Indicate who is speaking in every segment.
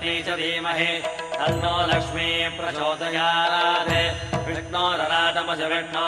Speaker 1: सरस्वती च धीमहि तन्नो लक्ष्मी प्रचोदयात् विष्णोरराटमज विष्णो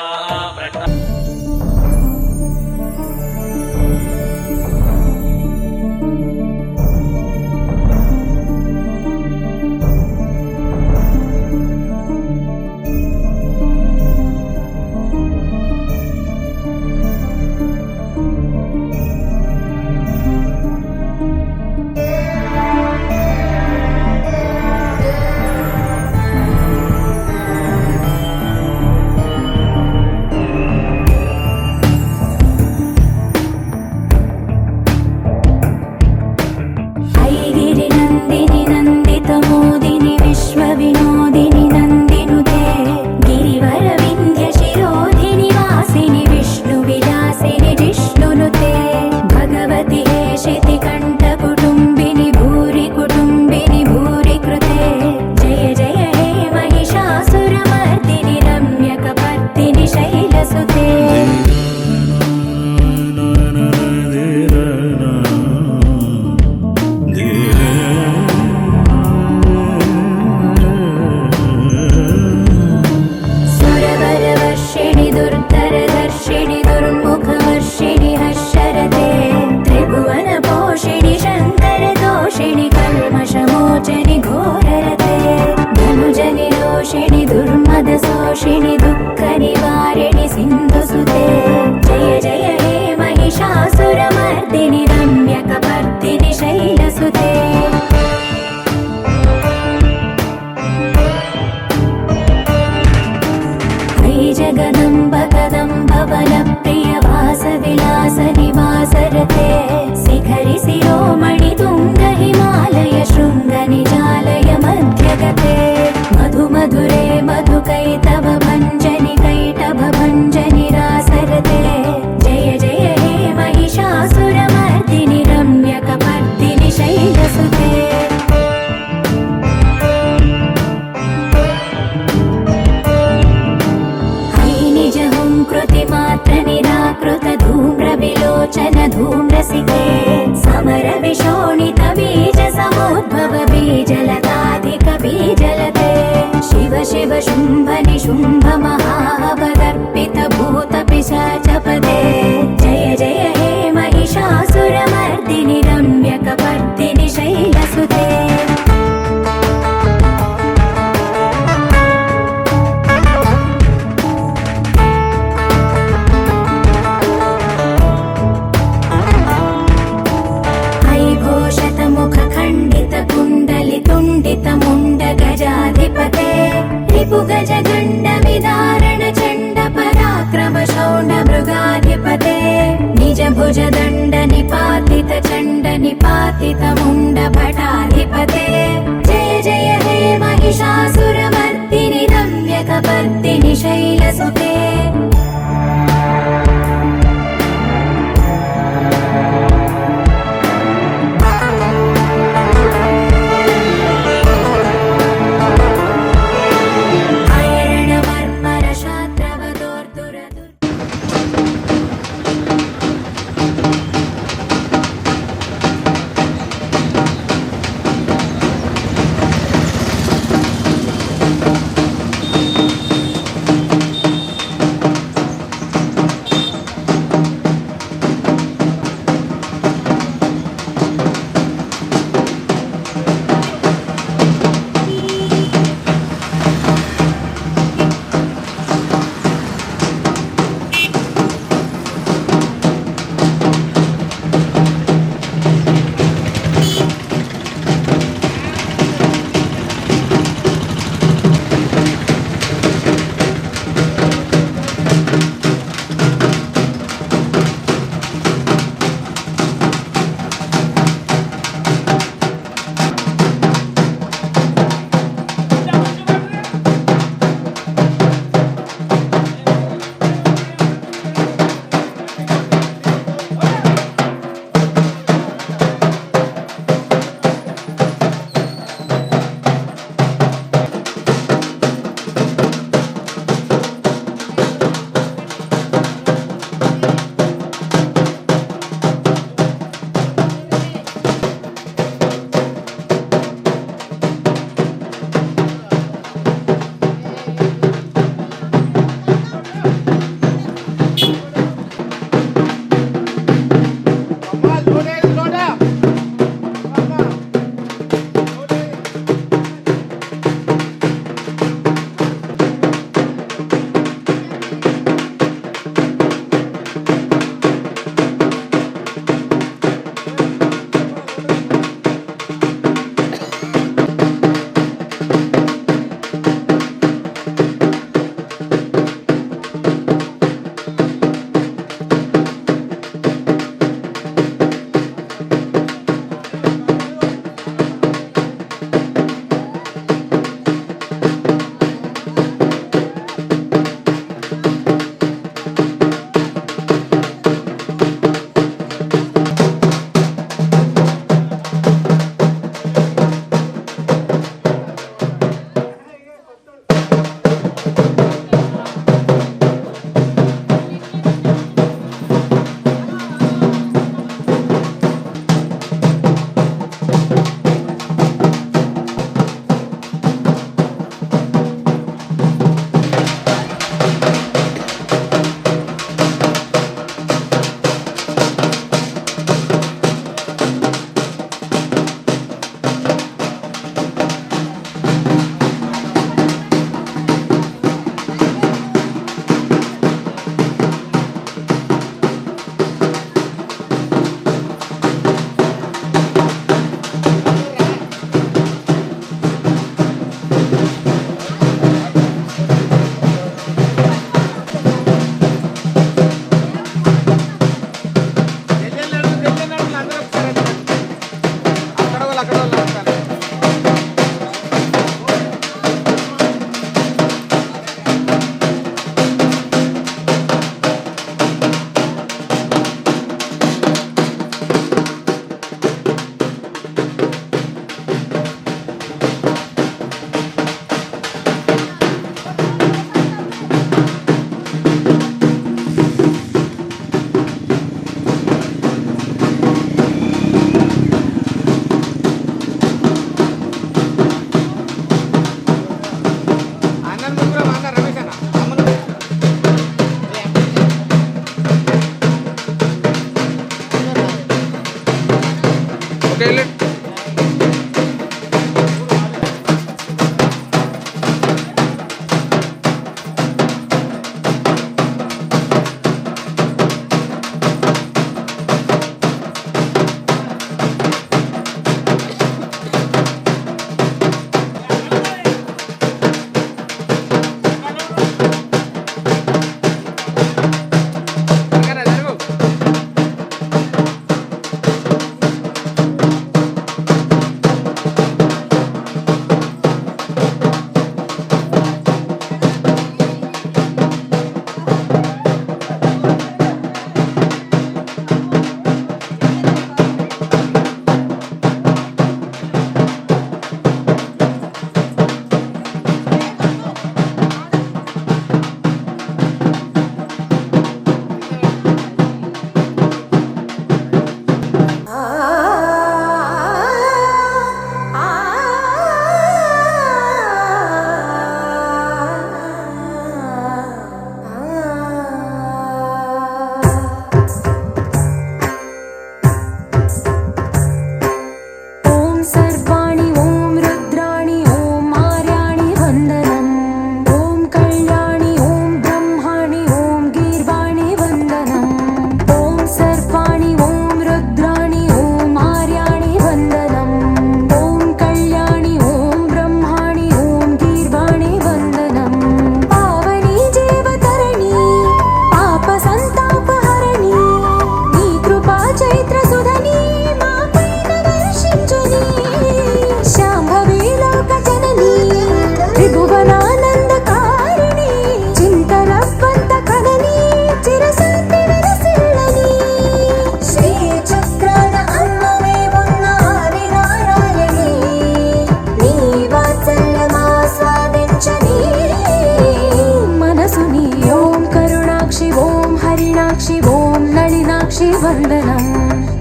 Speaker 2: వందనం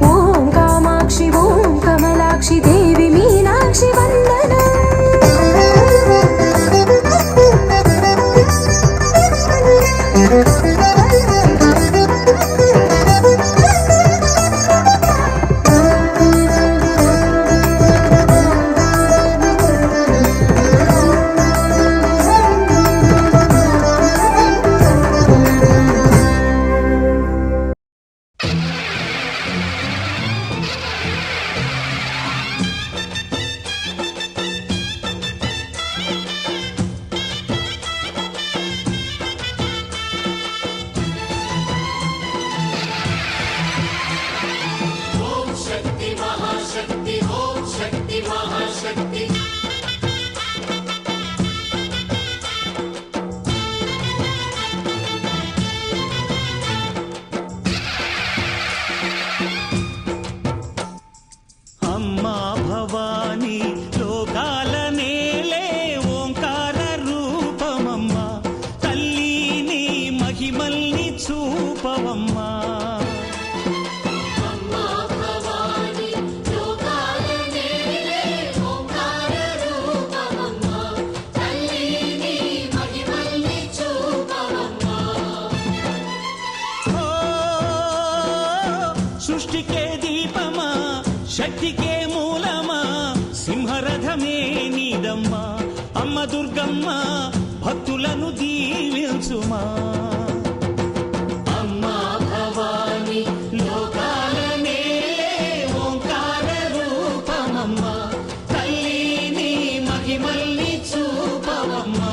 Speaker 2: ఓం కామాక్షి ఓం కమలాక్షి దేవి మీనాక్షి వందనం
Speaker 3: సృష్టికే దీపమా శక్తికే మూలమా సింహరథమే నీదమ్మా అమ్మ దుర్గమ్మ భక్తులను దీవించుమా అమ్మా భవాని లోకాల నేలే ఓంకార రూపమమ్మా తల్లిని మహిమల్ని చూపవమ్మా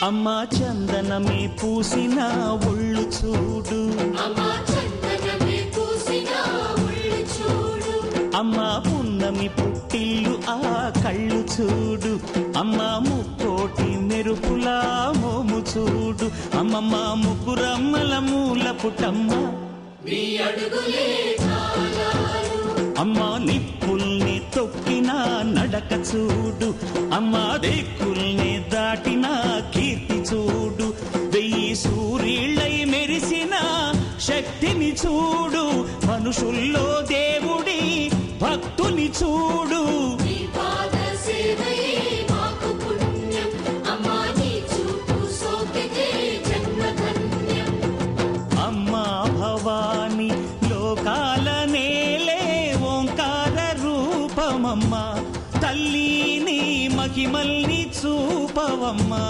Speaker 3: అమ్మా చందనమే పూసిన ఒళ్ళు చూడు అమ్మా పున్నమి పుట్టిల్లు ఆ కళ్ళు చూడు అమ్మా ముక్కోటి మెరుపులా మోము చూడు అమ్మమ్మ ముగ్గురమ్మల మూల పుట్టమ్మ అమ్మా నిప్పుల్ని తొక్కిన నడక చూడు అమ్మా దిక్కుల్ని దాటిన కీర్తి చూడు వెయ్యి సూర్యుళ్ళై మెరిసిన శక్తిని చూడు మనుషుల్లో దేవుడి భక్తుని చూడు అమ్మా భవాని లోకాల నేలే ఓంకార రూపమమ్మా తల్లిని మహిమల్ని చూపవమ్మా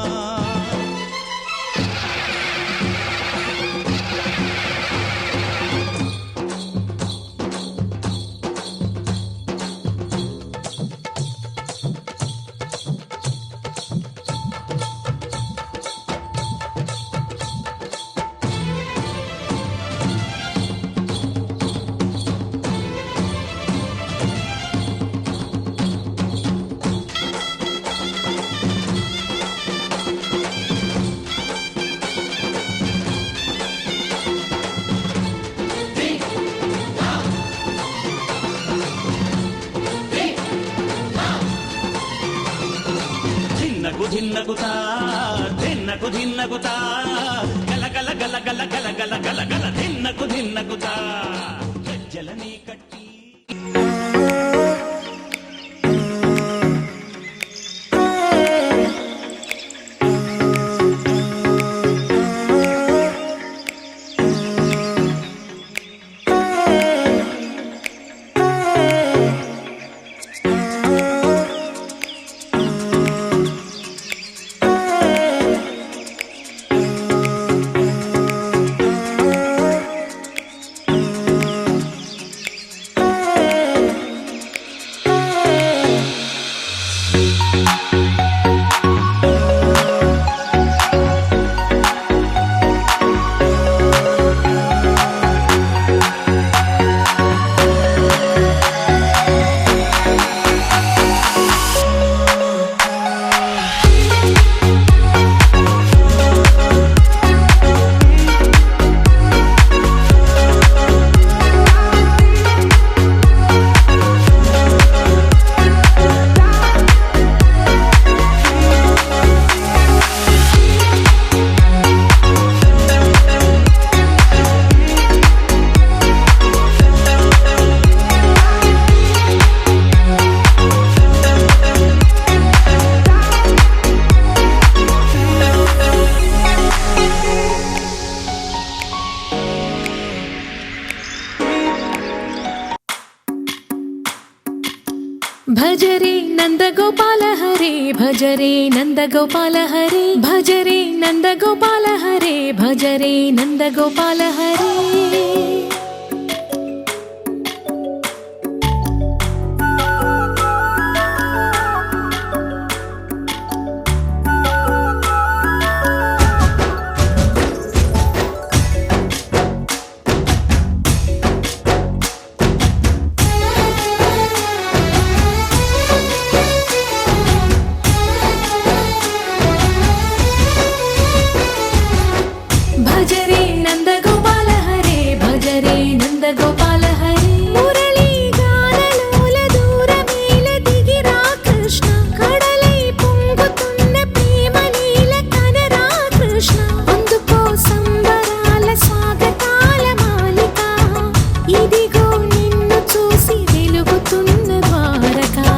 Speaker 3: ధిన్నగుతా ధిన్నకు ధిన్నగుతా గల గల గల గల గల గల గల గల ధిన్నగుతా గజ్జలని కట్టి
Speaker 2: నందగోపాల హరే భజరే నందగోపాల హరే భజరే నందగోపాల హరే భజరే నందగోపాల హరే భజరే నందగోపాల హరే భజరే నందగోపాల హరే మురళీ గానలోల దూరమేల దిగిరా కృష్ణ కడలై పొంగుతున్న ప్రేమ లీల కనరా కృష్ణ అందుకో సంబరాల స్వాగతాల మాలిక ఇదిగో నిన్ను చూసి వెలుగుతున్న ద్వారకా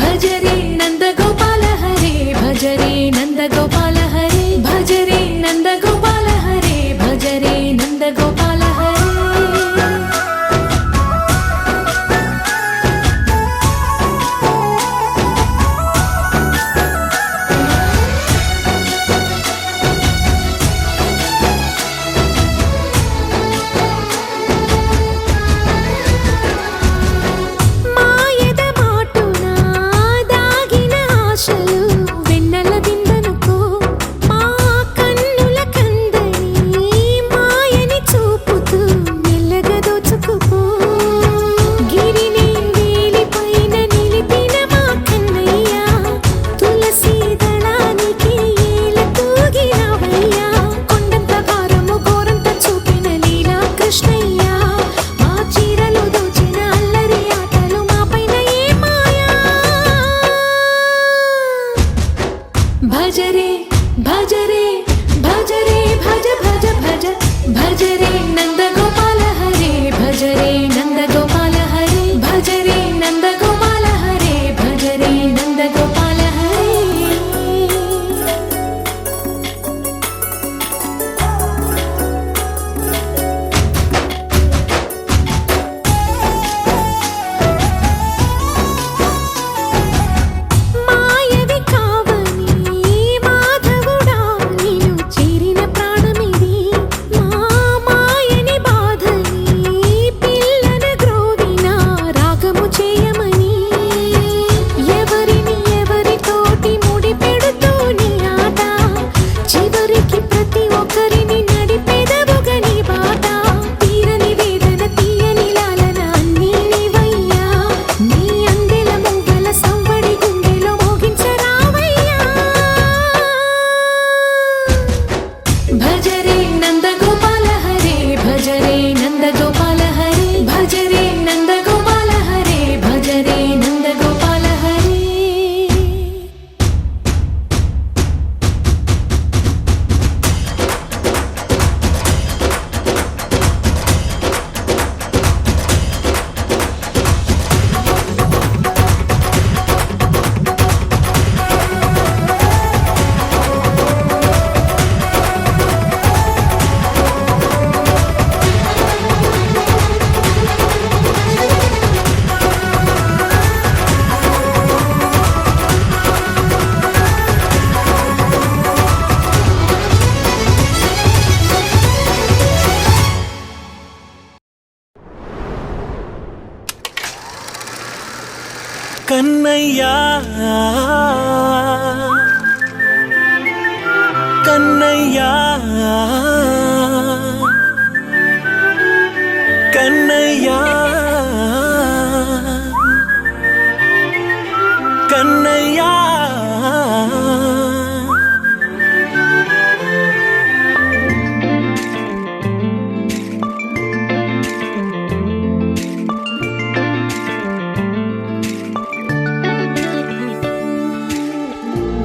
Speaker 2: భజరే నందగోపాల హరే భజరే నందగోపాల హరే భజరే నందగోపాల హరే భజరే నందగోపాల హరే మాయద మాటున దాగిన ఆశలు వెన్నెల విందనుకో మా కన్నుల కందని మాయని చూపుతూ మెల్లగా దోచుకుపో గిరిని వేలిపైన నిలిపిన మా కన్నయ్య తులసి దళానికి ఏల తూగినవయ్యా కొండంత భారము గోరంత చూపిన లీలా కృష్ణయ్య మా చీరలు దోచిన అల్లరి ఆటలు మా పైన ఏ మాయా భజరే భజరే భజరే భజ భజ భజ భజరే నందగోపాల హరే భజరే నందగోపాల హరే భజరే నందగోపాల హరే భజరే నందగోపాల హరే మాయవి కావని మాధవుడా నిన్ను చేరిన ప్రాణమిది మా మాయని బాధని పిల్లన గ్రోవిన రాగము చేయమని ఎవరిని ఎవరితోటి ముడి పెడుతూ నీ ఆట చివరికి ప్రతి ఒక్కరిని నడిపెదవుగా నీ బాట తీరని వేదన తీయని లాలన అన్నీ నీవయ్యా నీ అందెల మొగ్గల సవ్వడి గుండెలో మోగించరావయ్యా భజరే నందగోపాల హరే భజరే నందగోపాల హరే భజరే నందగోపాల హరే భజరే నందగోపాల హరే
Speaker 3: కన్నయ్యా కన్నయ్యా కన్నయ్యా కన్నయ్యా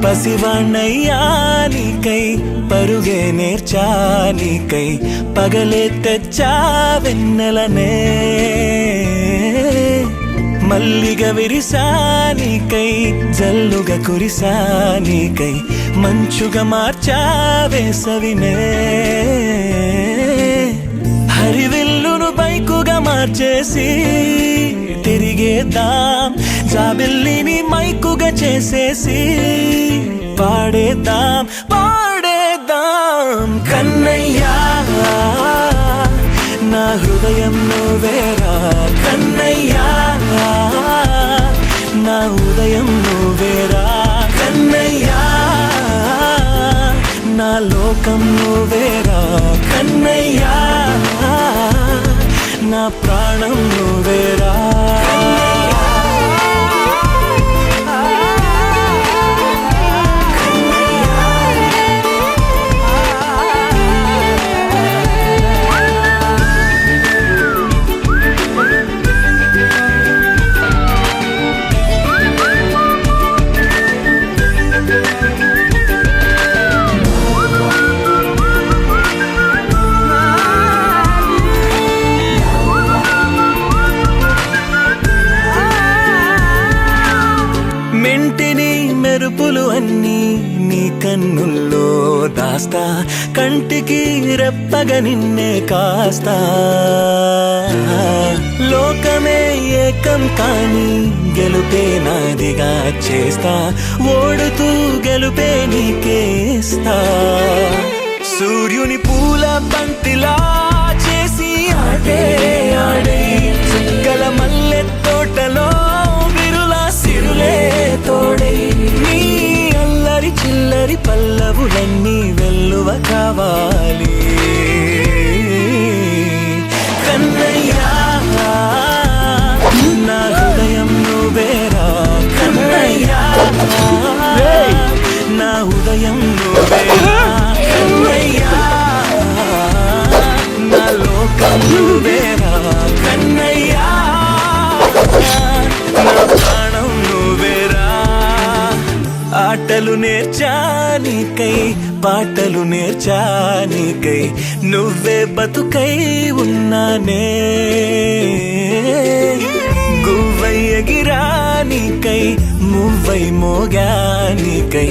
Speaker 3: పసివాణ్ణయ్యా నీకై పరుగే నేర్చా నీకై పగలే తెచ్చా వెన్నెలనే మల్లిగ విరిసా నీకై జల్లుగా కురిసా నీకై మంచుగా మార్చా వేసవినే హరివిల్లును బైకుగా మార్చేసి తిరిగి
Speaker 4: ఊగేద్దాం జాబిల్లిని మైకుగా చేసేసి పాడేద్దాం కన్నయ్యా నా హృదయం నువ్వేరా కన్నయ్యా నా ఉదయం నువ్వేరా కన్నయ్యా నా లోకం నువ్వేరా కన్నయ్యా నా ప్రాణం నువ్వేరా మెంటిని మెరుపులు అన్నీ నీ కన్నుల్లో దాస్తా కంటికి రెప్పగా నిన్నే కాస్తా లోకమే ఏకం కాని గెలుపే నాదిగా చేస్తా ఓడుతూ గెలుపే నీకేస్తా సూర్యుని పూల బంతిలా చేసి ఆడే ఆడే చుక్కల మల్లె తోటలో సిరులే తోడై నీ అల్లరి చిల్లరి పల్లవులన్నీ వెల్లువ కావాలి కన్నయ్యా నా హృదయం నువ్వేరా కన్నయ్యా నా ఉదయం నువ్వేరా కన్నయ్యా నా లోకం నువ్వేరా కన్నయ్యా నా ప్రాణం నువ్వేరా ఆటలు నేర్చానికై పాటలు నేర్చానికై నువ్వే బతుకై ఉన్నానే గువ్వై ఎగిరానికై మువ్వై మోగానికై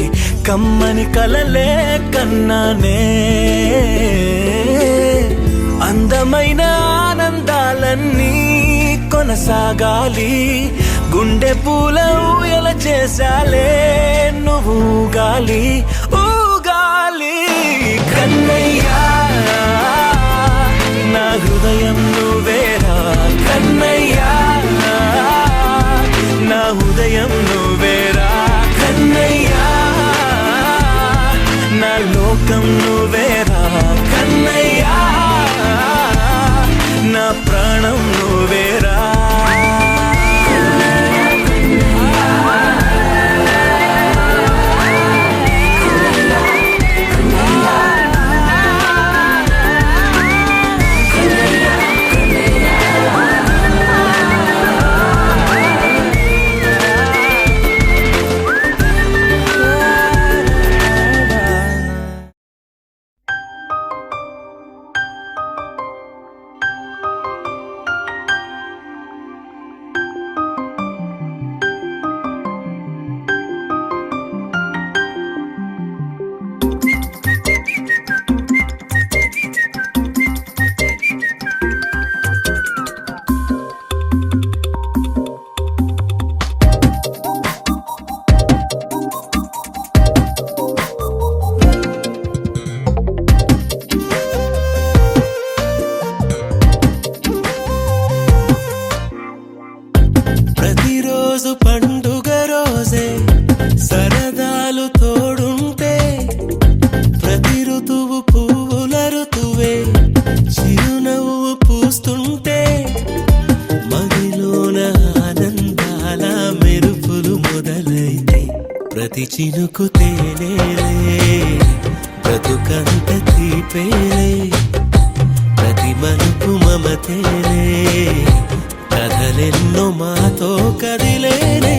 Speaker 4: కమ్మని కలలే కన్నానే అందమైన ఆనందాలన్నీ కొనసాగాలి గుండె పూల ఊయల చేసాలే నువ్వు ఊగాలి ఊగాలి కన్నయ్యా నా హృదయం నువ్వేరా కన్నయ్యా నా ఉదయం నువ్వేరా కన్నయ్యా నా లోకం నువ్వేరా కన్నయ్యా నా ప్రాణం నువ్వేరా ప్రతిరోజు పండుగ రోజే సరదాలు తోడుంటే ప్రతి ఋతువు పువ్వుల ఋతువే చిరునవ్వు పూస్తుంటే మదిలోన ఆనందాల మెరుపులు మొదలైతే ప్రతి చినుకు తేనేలే బ్రతుకంత తీపేలే ప్రతి మలుపు మమతేలే కథలెన్నో మాతో కదిలేనే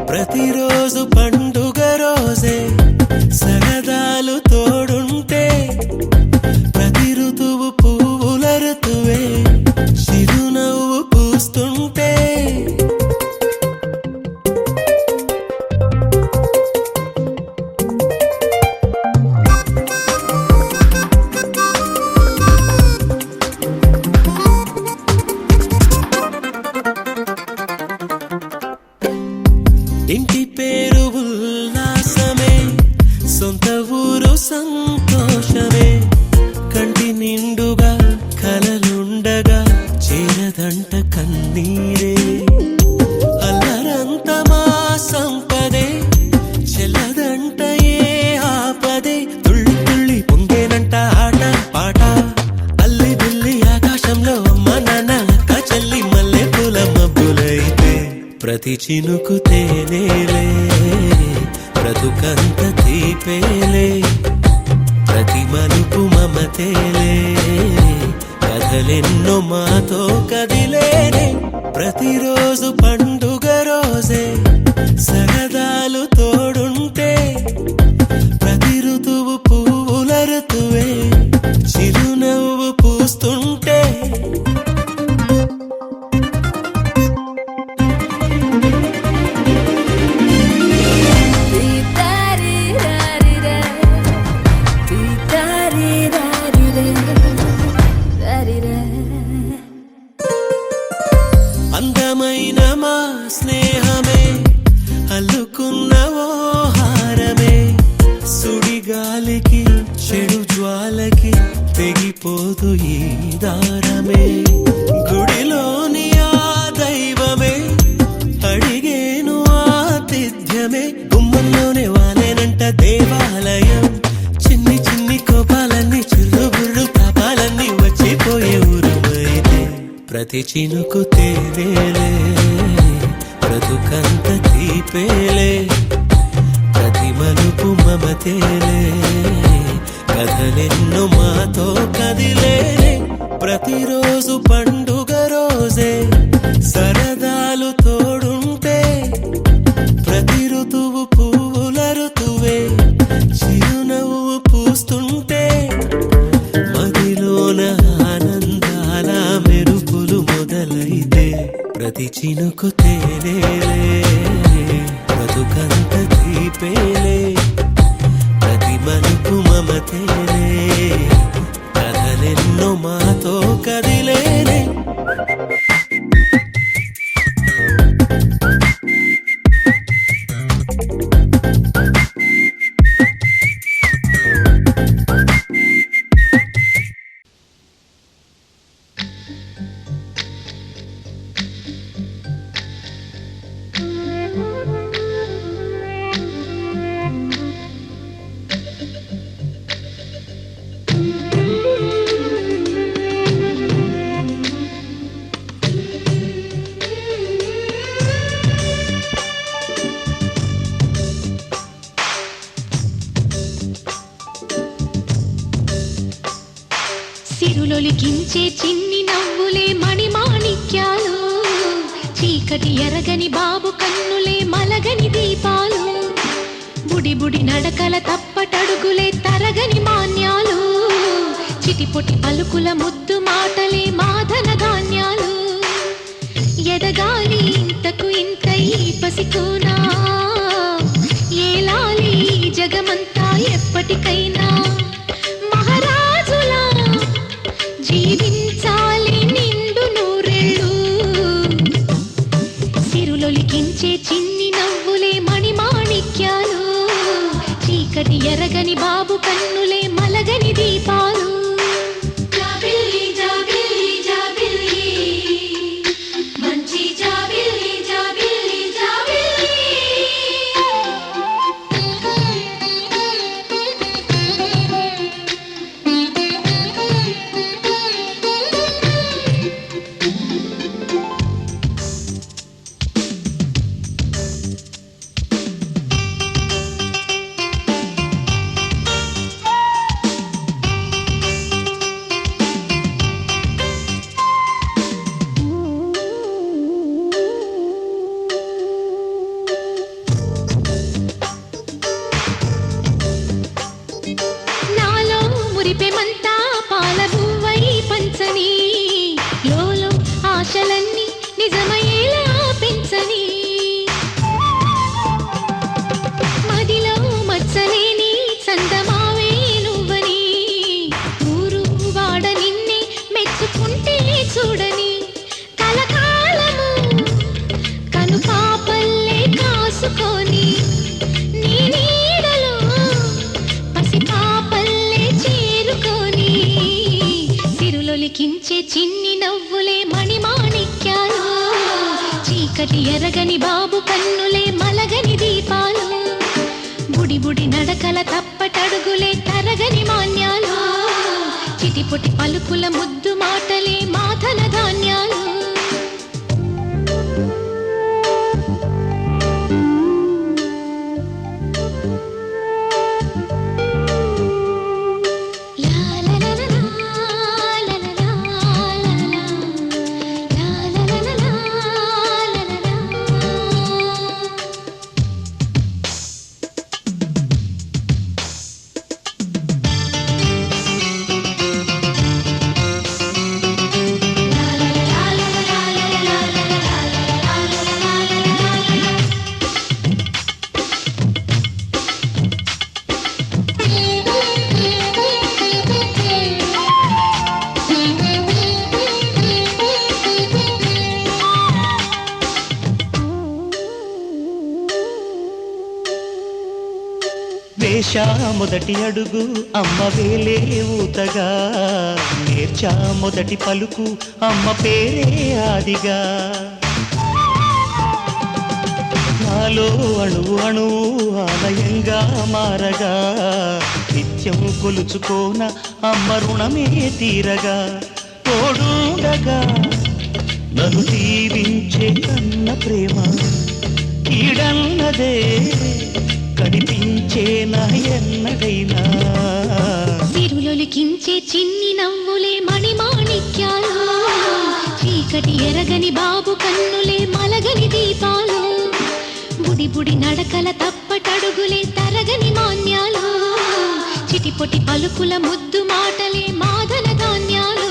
Speaker 4: ప్రతిరోజు పండుగ రోజే సరదాలు తోడుంటే ప్రతి ఋతువు పువ్వుల ఋతువే చిరునవ్వు పూస్తుంటే ఇంటి పేరు ఉల్లాసమే, సొంత ఊరు సంతోషమే. కంటి నిండుగా కలలుండగా చేరదంట కన్నీరే. అల్లరంత మా సంపదే, చెల్లదంట ఏ ఆపదే. తుళ్ళి తుళ్ళి పొంగేనంట ఆట పాట, అల్లి బిల్లి ఆకాశంలో అమ్మ నాన్న అక్క చెల్లి మల్లె పూల మబ్బులైతే. ప్రతి చినుకు తేనేలే, బ్రతుకంత తీపేలే. ప్రతి మలుపు మమతేలే, కథలెన్నో మాతో కదిలేనే. ప్రతిరోజు పండుగ రోజే, సరదాలు తోడుంటే. ప్రతి ఋతువు పువ్వుల ఋతువే, చిరునవ్వు పూస్తుంటే. అందమైన మా స్నేహమే, అల్లుకున్న ఓ హారమే. సుడిగాలికి చెడు జ్వాలకి తెగిపోదు ఈ దారమే. గుడిలోని ఆ దైవమే అడిగేను ఆతిథ్యమే. గుమ్మంలోనే వాలేనంట దేవాలయం. చిన్ని చిన్ని కోపాలన్నీ చిల్లు బుర్రు తాపాలన్నీ వచ్చిపోయే ఊరుమైతే. ప్రతి చినుకు తేనేలే, బ్రతుకంత తీపేలే. ప్రతి మలుపు మమతేలే, కథలెన్నో మాతో కదిలేనే. ప్రతిరోజు పండుగ రోజే, సరదాలు తోడుంటే. ప్రతి ఋతువు పువ్వుల ఋతువే, చిరునవ్వు పూస్తుంటే. మదిలోన ఆనందాల మెరుపులు మొదలైతే. ప్రతి చినుకు తేనేలే, బ్రతుకంత తీపేలే. ప్రతి మలుపు మమతేలే, కథలెన్నో మాతో కదిలేనే.
Speaker 2: సిరులొలికించే చిన్ని నవ్వులే మణిమాణిక్యాలు. చీకటి ఎరగని బాబు కన్నులే మలగని దీపాలు. బుడి బుడి నడకల తప్పటడుగులే తరగని మాన్యాలు. చిటిపొటి పలుకుల ముద్దు మాటలే మాధన ధాన్యాలు. ఎదగాలి ఇంతకు ఇంత ఈ పసికోనా, ఏలాలి జగమంతా ఎప్పటికైనా. మహారాజులా జీవించాలి నిండు నూరేళ్ళు. సిరులొలికించే చిన్ని నవ్వులే మణిమాణిక్యాలు. చీకటి ఎరగని బాబు కన్నులే మలగని దీపాలు. జాబిల్లి జాబిల్లి జాబిల్లి, మంచి జాబిల్లి జాబిల్లి జాబిల్లి. కించే చిన్ని నవ్వులే మణిమాణిక్యాలు చీకటి ఎరగని బాబు కన్నులే మలగని దీపాలు బుడి బుడి నడకల తప్పటడుగులే తరగని మాన్యాలు చిటిపొటి పలుకుల ముద్దు మాటలే మాధన ధాన్యాలు
Speaker 3: వేశా మొదటి అడుగు అమ్మ వేలే ఊతగా నేర్చా మొదటి పలుకు అమ్మ పేరే ఆదిగా నాలో అణువు అణువు ఆలయంగా మారగా నిత్యం కొలుచుకోన అమ్మ రుణమే తీరగా తోడుండగా నన్ను దీవించే అన్న ప్రేమ కీడన్నదే కనిపించేనా ఎన్నడైనా
Speaker 2: సిరులొలికించే చిన్ని నవ్వులే మణిమాణిక్యాలు చీకటి ఎరగని బాబు కన్నులే మలగని దీపాలు బుడి బుడి నడకల తప్పటడుగులే తరగని మాన్యాలు చిటిపొటి పలుకుల ముద్దు మాటలే మాధన ధాన్యాలు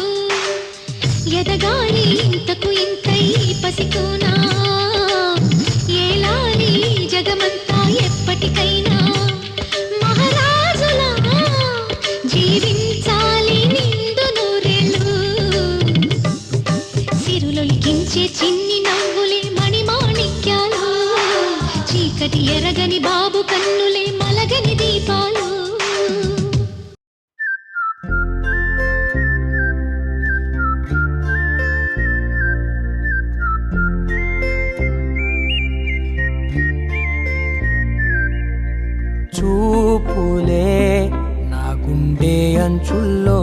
Speaker 2: ఎదగాలి ఇంతకు ఇంతై పసికోనా ఏలాలి జగమంతా ఎప్పటికైనా మహారాజులా జీవించాలి నిండు నూరేళ్ళు సిరులొలికించే చిన్ని నవ్వులే మణిమాణిక్యాలు చీకటి ఎరగని బాబు కన్నులే మలగని దీపాలు
Speaker 5: చూపులే నా గుండె అంచుల్లో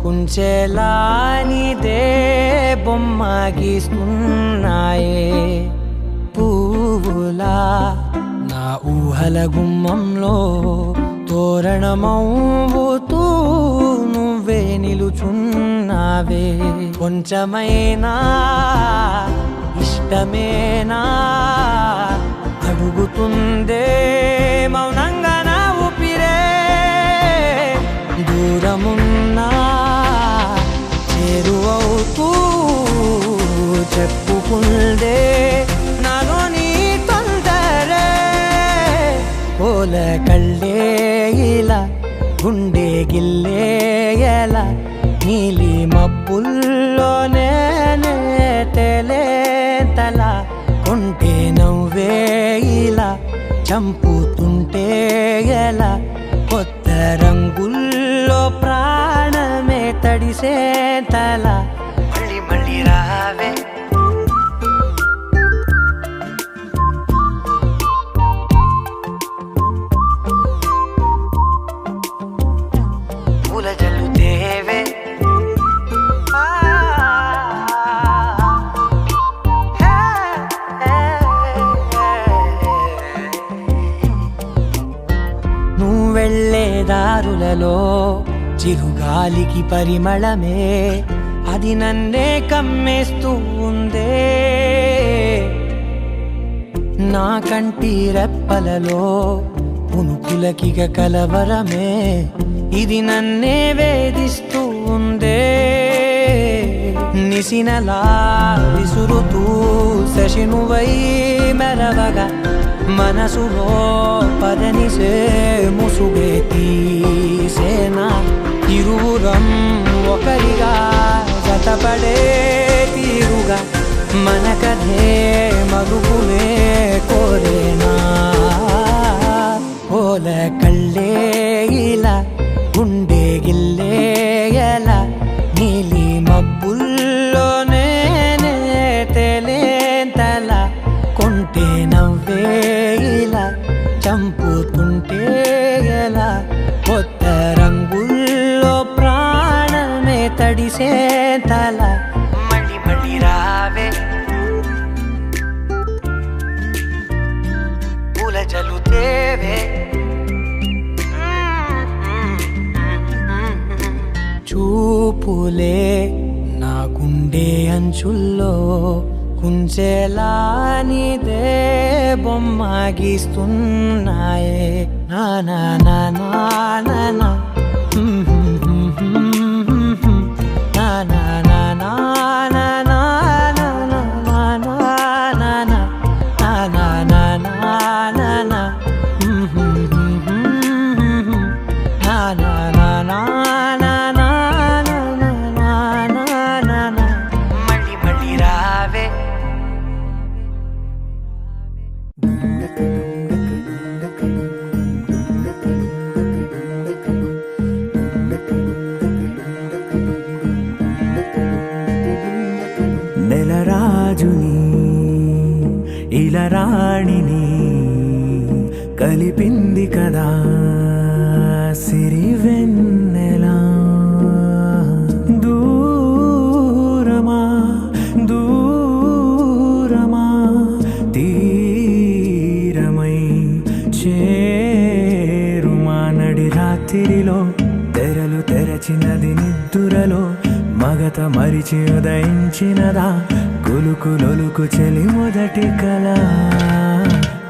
Speaker 5: కుంచెలానిదే బొమ్మ గీస్తున్నాయే పువ్వులా నా ఊహల గుమ్మంలో తోరణమవుతూ నువ్వే నిలుచున్నావే కొంచెమైనా ఇష్టమేనా అడుగుతుందే మౌనంగా నా ఊపిరే దూరమున్నా చేరువవుతూ చెప్పుకుందే నాలో నీ తొందరే పోల కళ్ళే ఇలా గుండె గిల్లే ఎలా నీలి మబ్బుల్లోనే తేలేంతల కొంటే నవ్వే ఇలా చంపుతుంటే ఎలా కొత్త రంగుల్లో ప్రాణమే తడిసే తల మళ్ళీ మళ్ళీ రావే పూల జల్లుతేవే వెళ్ళే దారులలో చిరుగాలికి పరిమళమే అది నన్నే కమ్మేస్తూ ఉందే నా కంటి రెప్పలలో పునుకులకిగ కలవరమే ఇది నన్నే వేధిస్తూ ఉందే నిసినలా విసురుతూ శశినువై మెరవగా మనసులో పదనిసే ముసుగే తీసేనా ఇరువురం ఒకరిగా జతపడే తీరుగా మన కథే మరుగునే కోరేనా పోల కళ్ళే ఇలా గుండె గిల్లే ఎలా నీలి మబ్బు చంపుతుంటే ఎలా కొత్త రంగుల్లో ప్రాణమే తడిసే తల మళ్ళీ మళ్ళీ రావే పూల జలుతేవే చూపులే నా గుండె అంచుల్లో కుంచెలా నీదే బొమ్మ గీస్తున్నాయే నా నా నా నా నా నా నా నా నా నా నా నా మళ్ళీ మళ్ళీ రావే
Speaker 4: నెలరాజుని ఇలరాణిని కలిపింది కదా సిరి వెన్నెలా దూరమా దూరమా తీరమై చేరుమా నడి రాత్రిలో తెరలు తెరచినది నిద్దురలో మగత మరిచి ఉదయించినదా కులుకులొలుకు చెలి మొదటి కళ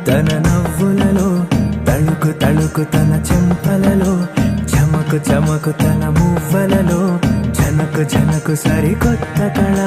Speaker 4: తన నవ్వులలో తళుకు తళుకు తన చెంపలలో చమకు చమకు తన మువ్వలలో జనకు జనకు సరికొత్త కళ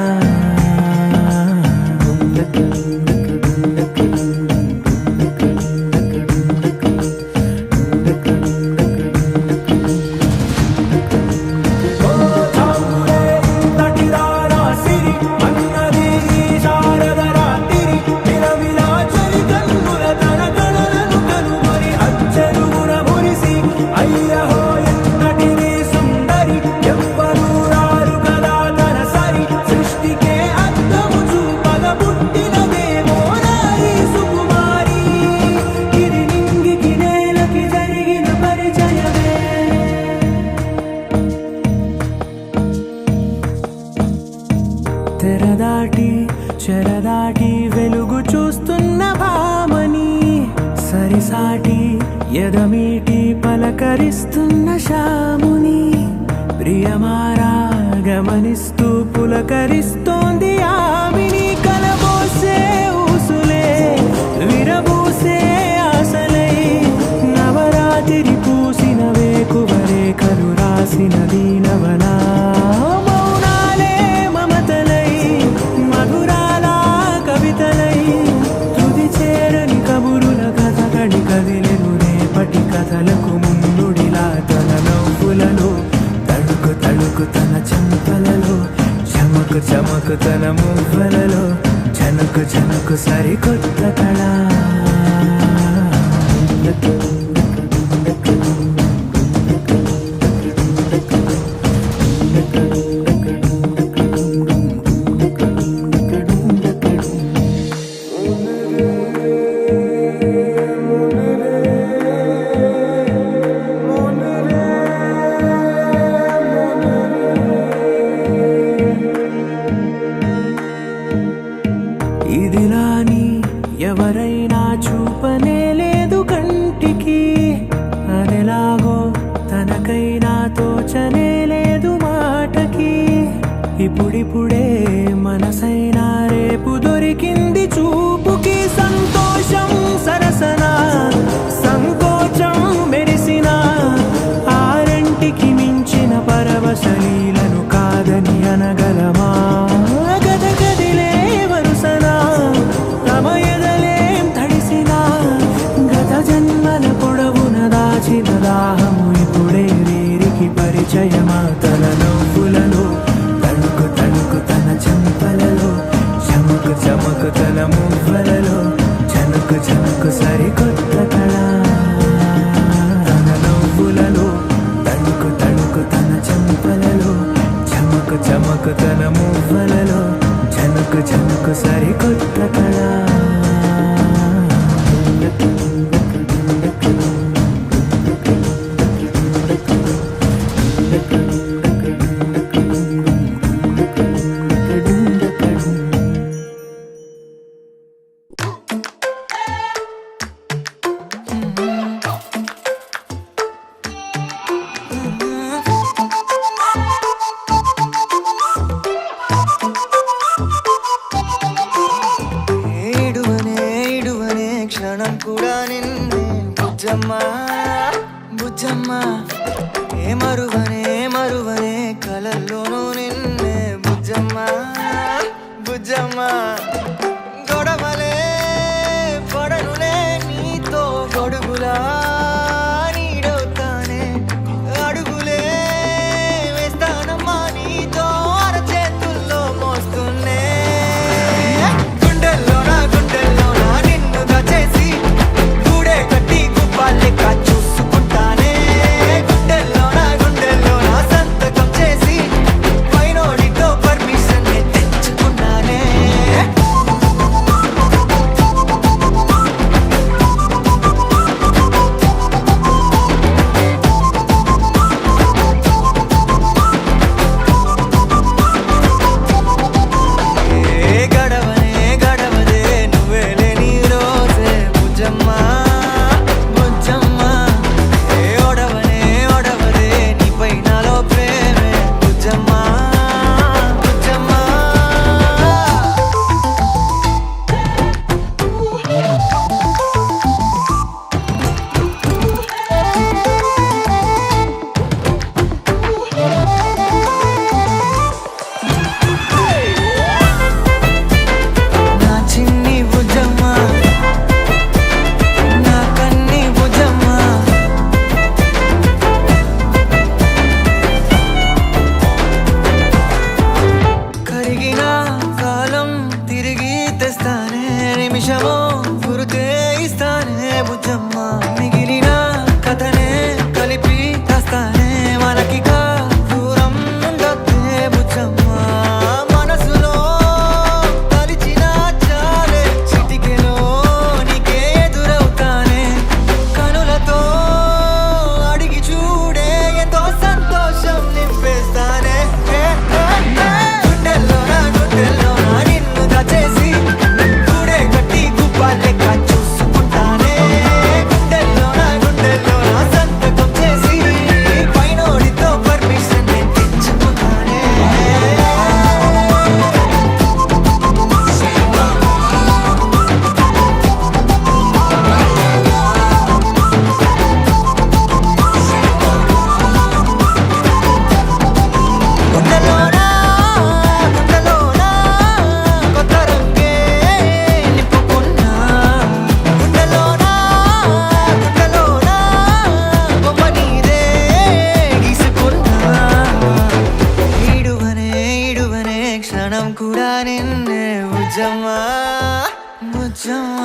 Speaker 4: తెరదాటి చెరదాటి వెలుగు చూస్తున్న భామని సరిసాటి ఎదమీటి పలకరిస్తున్న శాముని ప్రియమారా గమనిస్తూ పులకరిస్తోంది ఆమెని కలబోసే ఊసులే విరబూసే ఆశలై నవరాత్రి పూసిన వేకువరే కలు రాసిన దీనవనా కదిలెను రేపటి కథలకు ముందుడిలా తన నవ్వులలో తడుకు తడుకు తన చెంపలలో చమకు చమకు తన మువ్వలలో జనకు జనకు సరికొత్త కళ ఇదిలాని ఎవరైనా చూపనే లేదు కంటికి అదెలాగో తనకైనా తోచనే లేదు మాటకి ఇప్పుడిప్పుడే మనసైనా రేపు దొరికింది చూపుకి సంతోషం సరసన సంకోచం మెరిసిన ఆరంటికి మించిన పరవశలీలను కాదని అనగలమా గదగదిలే వరుసనా తమ ఎదలేం తడిసినా గత జన్మల పొడవున దాచిన దాహము ఇప్పుడే వీరికి పరిచయమా తన నవ్వులలో తణుకు తణుకు తన చెంపలలో చమకు చమకు తన మువ్వలలో జనకు జనకు సరికొత్త కళ తన నవ్వులలో తణుకు తణుకు తన చెంపలలో చమకు చమకు తన మువ్వలలో జనకు జనకు సరికొత్త కళ
Speaker 6: కూడా నిన్నే బుజ్జమ్మ బుజ్జమ్మ ఏ మరువనే మరువనే కలల్లోనూ నిన్నే బుజ్జమ్మ బుజ్జమ్మ గొడవలే పడనులే నీతో గొడుగులా నీడవుతానే అడుగులే వేస్తానమ్మా నీతో అరచేతుల్లో మోస్తున్నే గుండెల్లోనా నిన్ను దచేసి గూడే కట్టి గుప్పాలెక్క చూసుకుంటానే గుండెల్లోనా సంతకం చేసి పైనోడితో పర్మిషన్ తెచ్చుకున్నానే గడవదే నువ్వే లేని రోజే బుజ్జమ్మ బుజ్జమ్మ ఒడవదే నీపై నాలో ప్రేమే బుజ్జమ్మ బుజ్జమ్మ నా చిన్ని బుజ్జమ్మ నా కన్ని బుజ్జమ్మ కరిగిన కాలం తిరిగి తెస్తానే నిమిషమో గురుతే ఇస్తానే బుజ్జమ్మ మిగిలిన కథనే కలిపి తెస్తానే మనకిక దూరం ఉండొద్దే బుజ్జమ్మ మనసులో తలిచిన చాలే చిటికెలో నీకే ఎదురవుతానే కనులతో అడిగి చూడే ఎంతో సంతోషం నింపేస్తానే గుండెల్లోనా నిన్ను దచేసి గూడే కట్టి గుప్పాలెక్క చూసుకుంటానే గుండెల్లోనా సంతకం చేసి పైనోడితో పర్మిషన్ తెచ్చుకున్నానే గుండెల్లోనా కొత్త రంగే నింపుకున్నా గుండెల్లోనా బొమ్మ నీదే గీసుకున్నా ఈడువనే క్షణం కూడా నిన్నే బుజ్జమ్మ బుజ్జమ్మ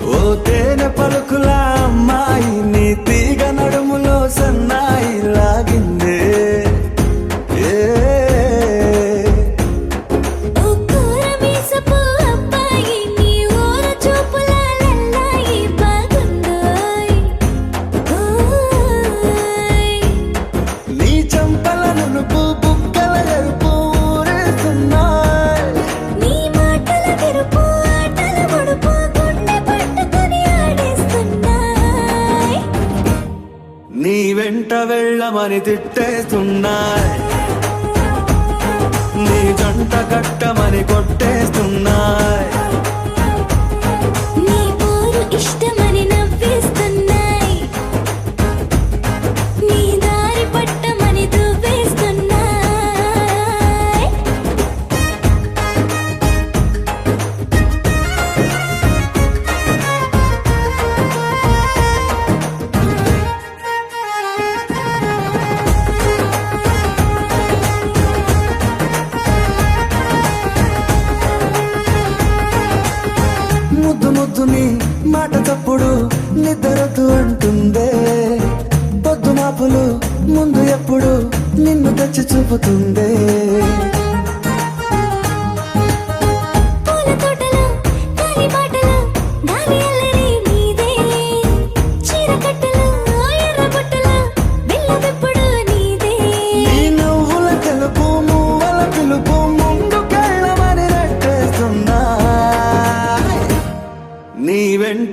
Speaker 4: ఓ తేనె పలుకుల అమ్మాయి నీ తీగ నడుములో సన్నాయి లాగిందే ఏ నీ చంపల నునుపు బుగ్గల ఎరుపు ఊరేస్తున్నాయి నీ వెంట వెళ్ళమని తిట్టేస్తున్నాయి నీ జంట కట్టమని కొట్టేస్తున్నాయి
Speaker 2: ఇష్టమని నవ్వేస్తున్నాయి నీ దారి పట్టమని దువ్వేస్తున్నాయి
Speaker 4: ముద్దు నీ మాట తప్పుడు నిద్రొద్దు అంటుందే పొద్దు మాపులు ముందు ఎప్పుడు నిన్ను తెచ్చి చూపుతుందే
Speaker 2: పూల తోటలో గాలి బాటలో గాలి అల్లరి నీదే చీర కట్టలో ఎర్ర బుట్టలో బిల్ల విప్పుడు నీదే
Speaker 4: నీ నువ్వుల తెలుపు మువ్వల పిలుపు ముందుకెళ్ళమ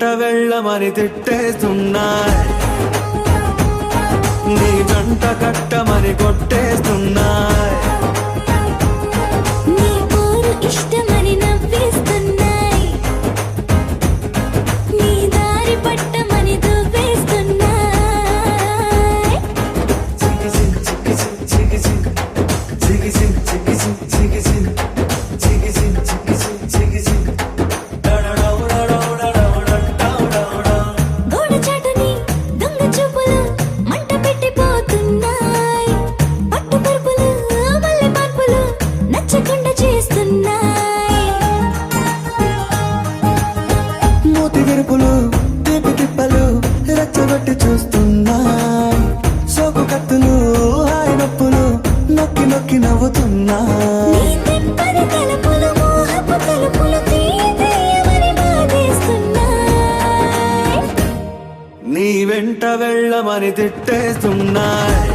Speaker 4: వెంట వెళ్ళమని తిట్టేస్తున్నాయి, నీ జంట కట్టమని కొట్టేస్తున్నాయి.
Speaker 2: నీ పోరు ఇష్టమని నవ్వేస్తున్నాయి, నీ దారి పట్టమని దువ్వేస్తున్నాయి. గోడ చాటుని దొంగ చూపులు మంట పెట్టిపోతున్నాయి, పట్టు పరుపులు మల్లె మార్పులు నచ్చకుండా చేస్తున్నాయి.
Speaker 4: మూతి విరుపులు తీపి తిప్పలు రెచ్చగొట్టి చూస్తున్నాయి, సోకు కత్తులు హాయి నొప్పులు నొక్కి నొక్కి నవ్వుతున్నాయి.
Speaker 2: నీ తెప్పని తలుపులు మోహపు తలుపులు తీయమని బాధేస్తున్నాయి.
Speaker 4: నీ వెంట వెళ్ళమని తిట్టేస్తున్నాయి,